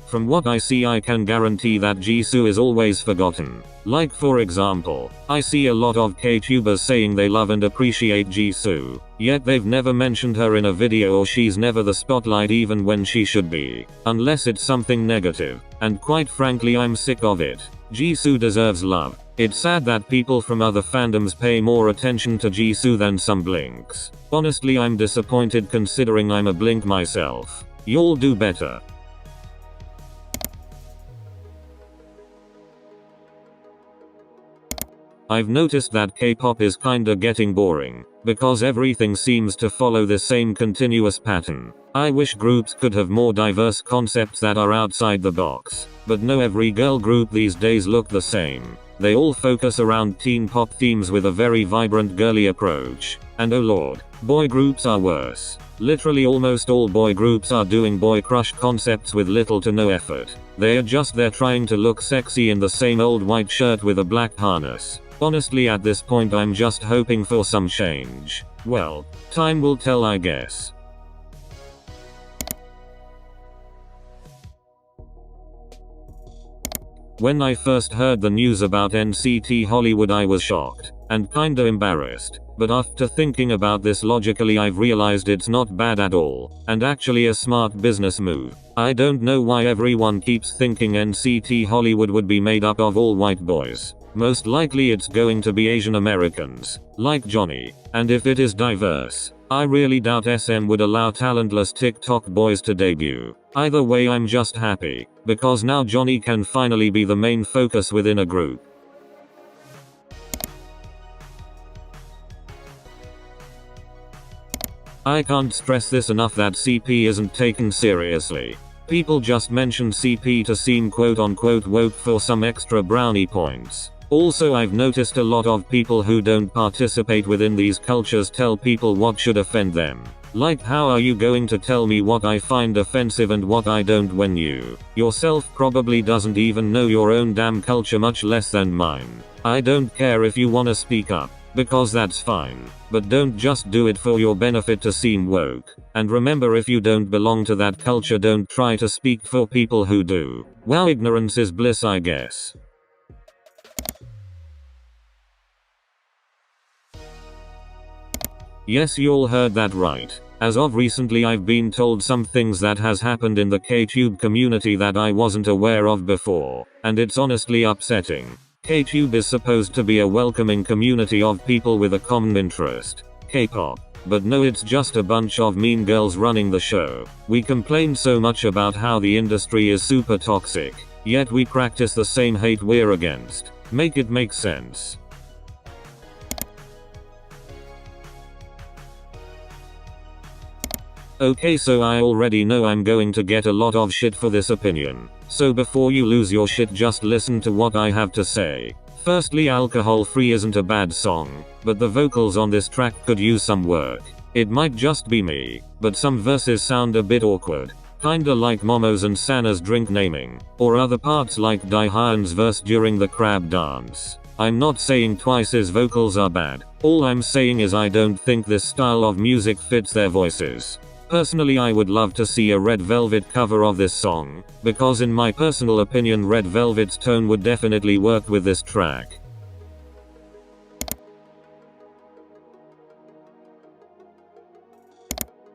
From what I see, I can guarantee that Jisoo is always forgotten. Like for example, I see a lot of K-tubers saying they love and appreciate Jisoo, yet they've never mentioned her in a video, or she's never the spotlight even when she should be. Unless it's something negative. And quite frankly, I'm sick of it. Jisoo deserves love. It's sad that people from other fandoms pay more attention to Jisoo than some blinks. Honestly, I'm disappointed considering I'm a blink myself. Y'all do better. I've noticed that K-pop is kinda getting boring, because everything seems to follow the same continuous pattern. I wish groups could have more diverse concepts that are outside the box. But no, every girl group these days look the same. They all focus around teen pop themes with a very vibrant girly approach. And oh lord, boy groups are worse. Literally almost all boy groups are doing boy crush concepts with little to no effort. They are just there trying to look sexy in the same old white shirt with a black harness. Honestly, at this point I'm just hoping for some change. Well, time will tell, I guess. When I first heard the news about NCT Hollywood, I was shocked and kinda embarrassed. But after thinking about this logically, I've realized it's not bad at all, and actually a smart business move. I don't know why everyone keeps thinking NCT Hollywood would be made up of all white boys. Most likely it's going to be Asian Americans, like Johnny. And if it is diverse, I really doubt SM would allow talentless TikTok boys to debut. Either way, I'm just happy, because now Johnny can finally be the main focus within a group. I can't stress this enough that CP isn't taken seriously. People just mention CP to seem quote unquote woke for some extra brownie points. Also, I've noticed a lot of people who don't participate within these cultures tell people what should offend them. Like, how are you going to tell me what I find offensive and what I don't when you yourself probably doesn't even know your own damn culture, much less than mine? I don't care if you wanna speak up, because that's fine. But don't just do it for your benefit to seem woke. And remember, if you don't belong to that culture, don't try to speak for people who do. Well, ignorance is bliss, I guess. Yes, you all heard that right. As of recently, I've been told some things that has happened in the K-tube community that I wasn't aware of before, and it's honestly upsetting. K-tube is supposed to be a welcoming community of people with a common interest, K-pop. But no, it's just a bunch of mean girls running the show. We complain so much about how the industry is super toxic, yet we practice the same hate we're against. Make it make sense. Okay, so I already know I'm going to get a lot of shit for this opinion. So before you lose your shit, just listen to what I have to say. Firstly, Alcohol Free isn't a bad song, but the vocals on this track could use some work. It might just be me, but some verses sound a bit awkward. Kinda like Momo's and Sana's drink naming, or other parts like Daehyun's verse during the crab dance. I'm not saying Twice's vocals are bad. All I'm saying is I don't think this style of music fits their voices. Personally, I would love to see a Red Velvet cover of this song, because in my personal opinion, Red Velvet's tone would definitely work with this track.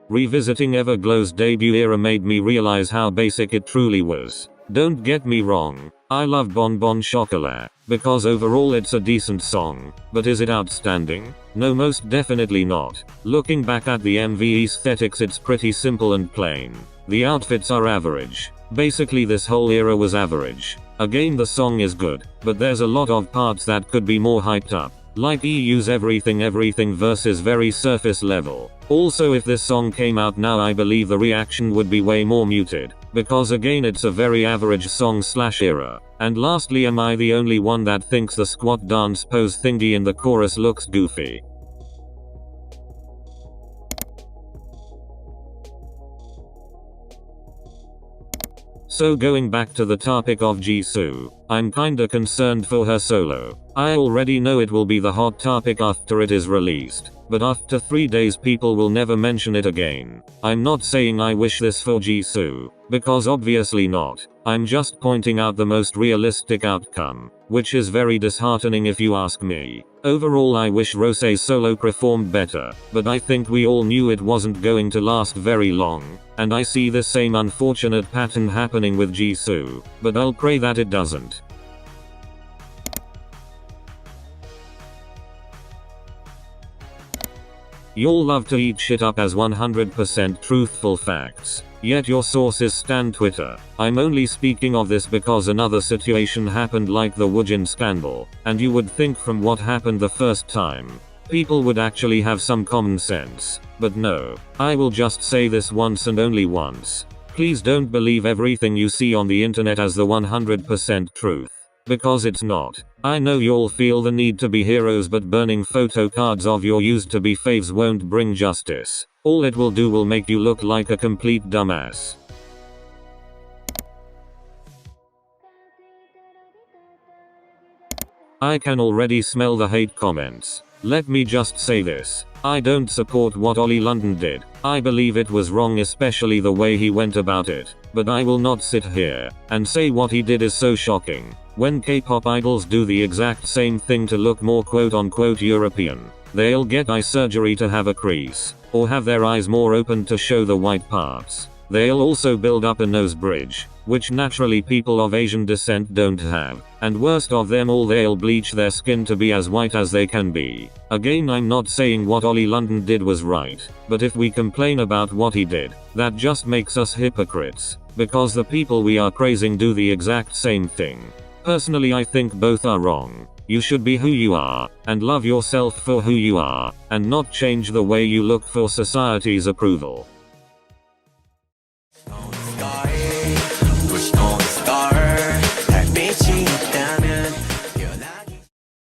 Revisiting 𝐬𝐫𝐸's debut era made me realize how basic it truly was. Don't get me wrong, I love Bon Bon Chocolat, because overall it's a decent song, but is it outstanding? No, most definitely not. Looking back at the MV aesthetics, it's pretty simple and plain. The outfits are average. Basically this whole era was average. Again, the song is good, but there's a lot of parts that could be more hyped up. Like EU's Everything verse is very surface level. Also, if this song came out now, I believe the reaction would be way more muted, because again it's a very average song / era. And lastly, am I the only one that thinks the squat dance pose thingy in the chorus looks goofy? So going back to the topic of Jisoo, I'm kinda concerned for her solo. I already know it will be the hot topic after it is released, but after 3 days people will never mention it again. I'm not saying I wish this for Jisoo, because obviously not. I'm just pointing out the most realistic outcome, which is very disheartening if you ask me. Overall, I wish Rose's solo performed better, but I think we all knew it wasn't going to last very long, and I see the same unfortunate pattern happening with Jisoo, but I'll pray that it doesn't. Y'all love to eat shit up as 100% truthful facts, yet your sources stand Twitter. I'm only speaking of this because another situation happened like the Woojin scandal, and you would think from what happened the first time, people would actually have some common sense. But no. I will just say this once and only once. Please don't believe everything you see on the internet as the 100% truth. Because it's not. I know y'all feel the need to be heroes, but burning photo cards of your used to be faves won't bring justice. All it will do will make you look like a complete dumbass. I can already smell the hate comments. Let me just say this. I don't support what Ollie London did. I believe it was wrong, especially the way he went about it. But I will not sit here and say what he did is so shocking. When K-pop idols do the exact same thing to look more quote-unquote European, they'll get eye surgery to have a crease, or have their eyes more open to show the white parts. They'll also build up a nose bridge, which naturally people of Asian descent don't have. And worst of them all, they'll bleach their skin to be as white as they can be. Again, I'm not saying what Ollie London did was right, but if we complain about what he did, that just makes us hypocrites, because the people we are praising do the exact same thing. Personally, I think both are wrong. You should be who you are, and love yourself for who you are, and not change the way you look for society's approval.